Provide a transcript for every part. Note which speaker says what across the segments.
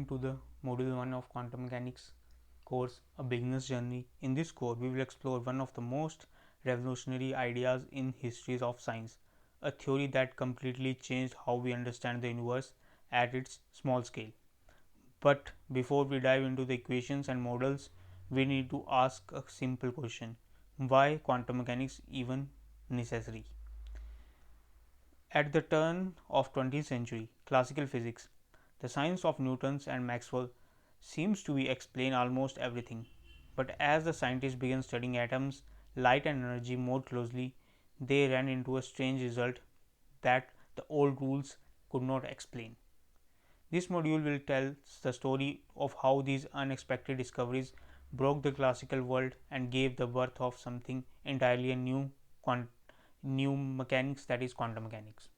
Speaker 1: to the Module 1 of Quantum Mechanics course, A Beginner's Journey. In this course, we will explore one of the most revolutionary ideas in histories of science, a theory that completely changed how we understand the universe at its small scale. But before we dive into the equations and models, we need to ask a simple question: why quantum mechanics even necessary? At the turn of 20th century, classical physics, the science of Newton's and Maxwell, seems to be explain almost everything. But as the scientists began studying atoms, light and energy more closely, they ran into a strange result that the old rules could not explain. This module will tell the story of how these unexpected discoveries broke the classical world and gave the birth of something entirely new mechanics, that is quantum mechanics.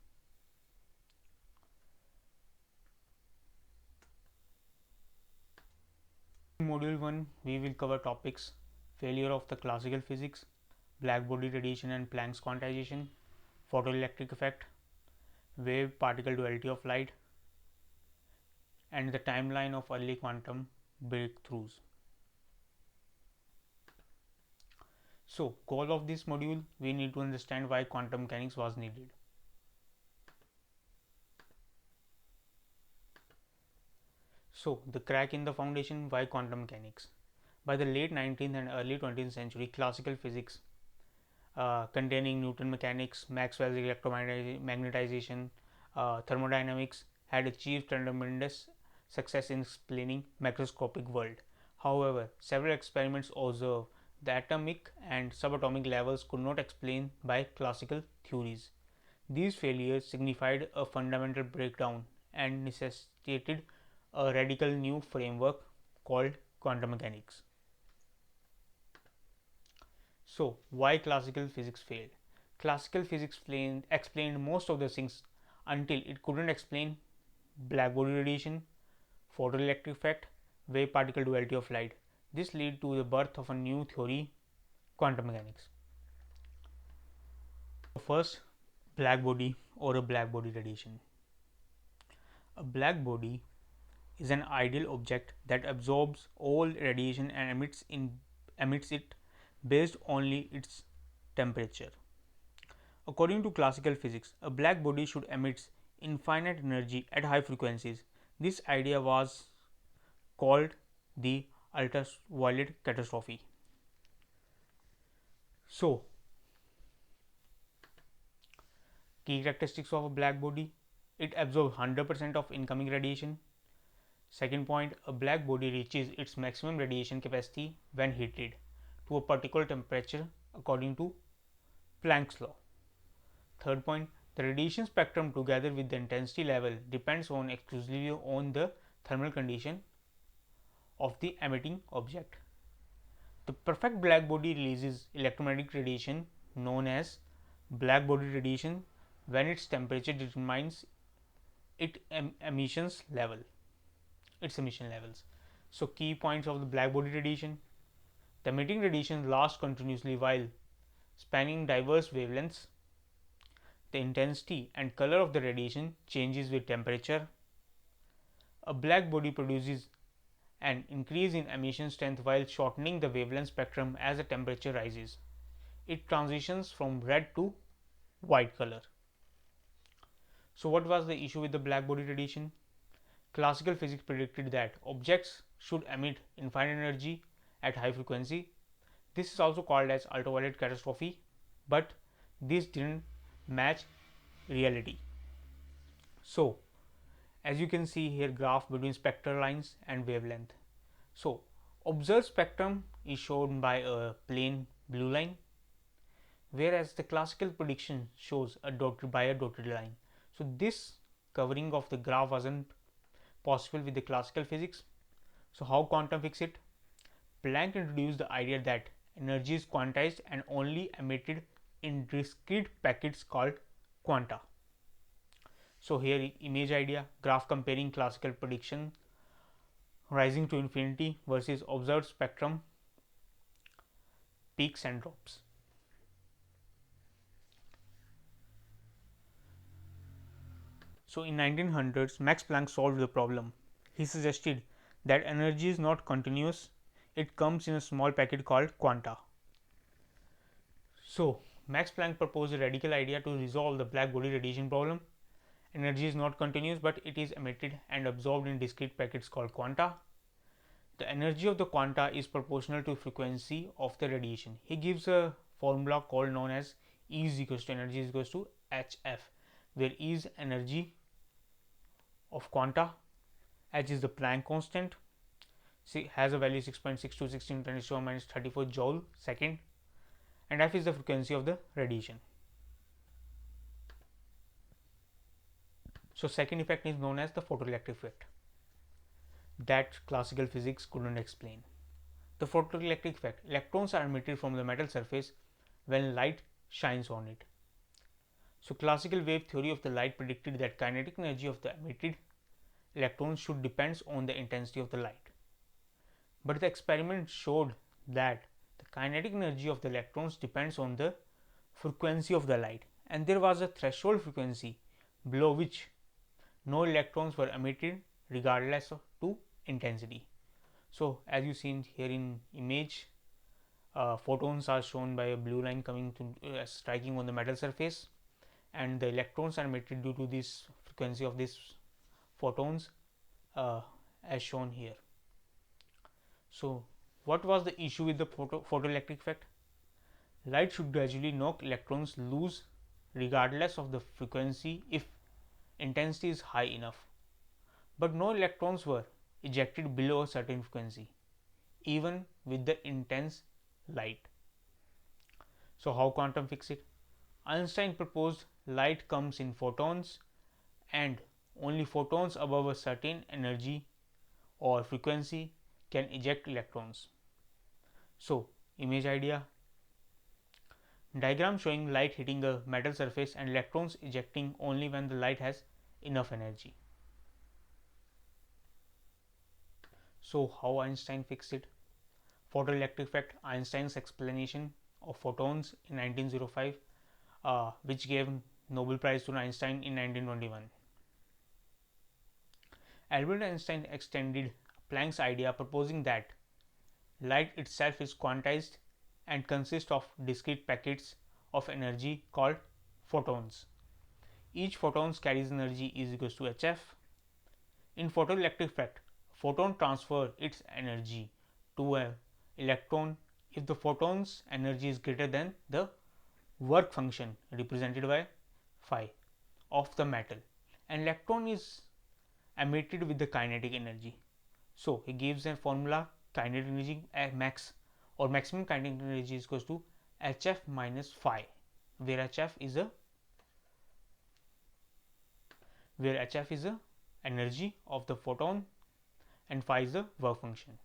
Speaker 1: In module 1, we will cover topics: failure of the classical physics, Blackbody radiation and Planck's quantization, photoelectric effect, wave particle duality of light, and the timeline of early quantum breakthroughs. So, goal of this module, we need to understand why quantum mechanics was needed. So, the crack in the foundation, why quantum mechanics? By the late 19th and early 20th century, classical physics containing Newton mechanics, Maxwell's electromagnetization, thermodynamics had achieved tremendous success in explaining macroscopic world. However, several experiments observed the atomic and subatomic levels could not explain by classical theories. These failures signified a fundamental breakdown and necessitated a radical new framework called quantum mechanics. So, why classical physics failed? Classical physics explained most of the things until it couldn't explain Blackbody radiation, photoelectric effect, wave particle duality of light. This led to the birth of a new theory, quantum mechanics. First, blackbody or a blackbody radiation. A blackbody is an ideal object that absorbs all radiation and emits it based only its temperature. According to classical physics, a black body should emit infinite energy at high frequencies. This idea was called the ultraviolet catastrophe. So, key characteristics of a black body: it absorbs 100% of incoming radiation. Second point, a black body reaches its maximum radiation capacity when heated to a particular temperature according to Planck's law. Third point, the radiation spectrum together with the intensity level depends on exclusively on the thermal condition of the emitting object. The perfect black body releases electromagnetic radiation known as black body radiation when its temperature determines its emission levels. So, key points of the black body radiation: the emitting radiation lasts continuously while spanning diverse wavelengths. The intensity and color of the radiation changes with temperature. A black body produces an increase in emission strength while shortening the wavelength spectrum as the temperature rises. It transitions from red to white color. So, what was the issue with the black body radiation? Classical physics predicted that objects should emit infinite energy at high frequency. This is also called as ultraviolet catastrophe, but this didn't match reality. So, as you can see here, graph between spectral lines and wavelength. So, observed spectrum is shown by a plain blue line, whereas the classical prediction shows a dotted line. So, this covering of the graph wasn't possible with the classical physics. So, how quantum fix it? Planck introduced the idea that energy is quantized and only emitted in discrete packets called quanta. So, here image idea, graph comparing classical prediction rising to infinity versus observed spectrum peaks and drops. So, in 1900s, Max Planck solved the problem. he suggested that energy is not continuous, it comes in a small packet called quanta. So, Max Planck proposed a radical idea to resolve the black body radiation problem. Energy is not continuous, but it is emitted and absorbed in discrete packets called quanta. The energy of the quanta is proportional to frequency of the radiation. He gives a formula called known as E is equals to energy is equals to hf, where E is energy of quanta, h is the Planck constant, has a value 6.62 16 10 to minus 34 joule second, and f is the frequency of the radiation. So, second effect is known as the photoelectric effect that classical physics could not explain. The photoelectric effect: electrons are emitted from the metal surface when light shines on it. So, classical wave theory of the light predicted that kinetic energy of the emitted electrons should depends on the intensity of the light. But the experiment showed that the kinetic energy of the electrons depends on the frequency of the light, and there was a threshold frequency below which no electrons were emitted regardless of to intensity. So, as you seen here in image, photons are shown by a blue line coming to striking on the metal surface, and the electrons are emitted due to this frequency of these photons as shown here. So, what was the issue with the photoelectric effect? Light should gradually knock electrons loose regardless of the frequency if intensity is high enough, but no electrons were ejected below a certain frequency even with the intense light. So, how quantum fix it? Einstein proposed light comes in photons, and only photons above a certain energy or frequency can eject electrons. So, image idea: diagram showing light hitting a metal surface and electrons ejecting only when the light has enough energy. So, how Einstein fixed it? Photoelectric effect: Einstein's explanation of photons in 1905, which gave Nobel Prize to Einstein in 1921. Albert Einstein extended Planck's idea, proposing that light itself is quantized and consists of discrete packets of energy called photons. Each photon carries energy is equals to hf. In photoelectric effect, photon transfer its energy to an electron if the photon's energy is greater than the work function represented by phi of the metal. An electron is emitted with the kinetic energy. So, he gives a formula: kinetic energy max or maximum kinetic energy is equals to hf minus phi, where hf is a energy of the photon and phi is the work function.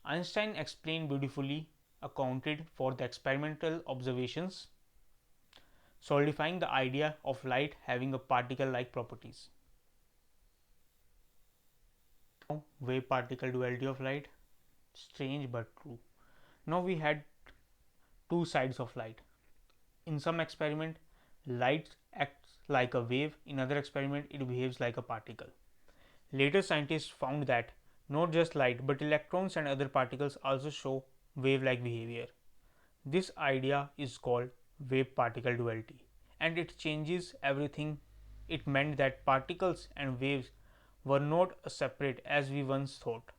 Speaker 1: Einstein explained beautifully, accounted for the experimental observations, solidifying the idea of light having a particle like properties. Now, wave particle duality of light, strange but true. Now, we had two sides of light. In some experiment, light acts like a wave, in other experiment it behaves like a particle. Later scientists found that not just light but electrons and other particles also show wave like behavior. This idea is called wave particle duality, and it changes everything. It meant that particles and waves were not separate as we once thought.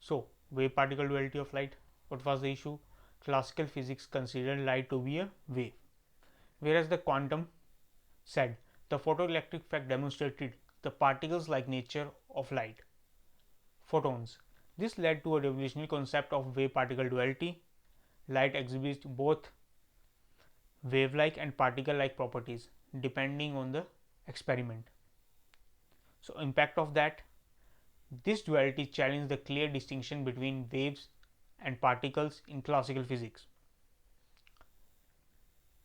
Speaker 1: So, wave particle duality of light, what was the issue? Classical physics considered light to be a wave, whereas the quantum said the photoelectric effect demonstrated the particles like nature of light, photons. This led to a revolutionary concept of wave particle duality. Light exhibits both wave like and particle like properties depending on the experiment. So, impact of that: this duality challenged the clear distinction between waves and particles in classical physics.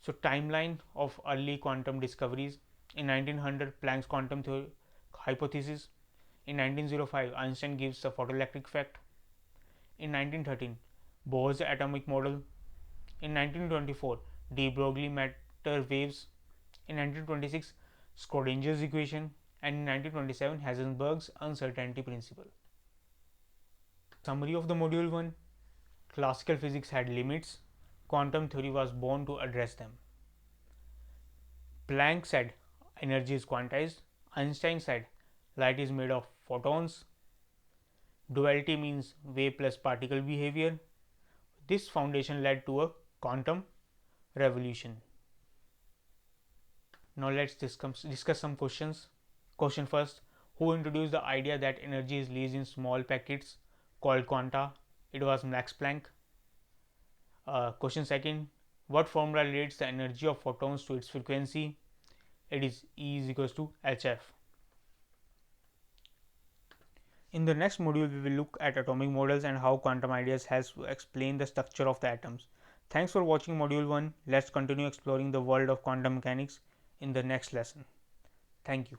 Speaker 1: So, timeline of early quantum discoveries: in 1900 Planck's quantum theory hypothesis, in 1905 Einstein gives the photoelectric effect, in 1913 Bohr's atomic model, In 1924, de Broglie matter waves. In 1926, Schrodinger's equation, and in 1927, Heisenberg's uncertainty principle. Summary of the module 1: classical physics had limits, quantum theory was born to address them. Planck said energy is quantized, Einstein said light is made of photons, duality means wave plus particle behavior. This foundation led to a quantum revolution. Now let's discuss some questions. Question first: who introduced the idea that energy is released in small packets called quanta? It was Max Planck. Question second: what formula relates the energy of photons to its frequency? It is E is equals to hf. In the next module, we will look at atomic models and how quantum ideas helps to explain the structure of the atoms. Thanks for watching module 1. Let's continue exploring the world of quantum mechanics in the next lesson. Thank you.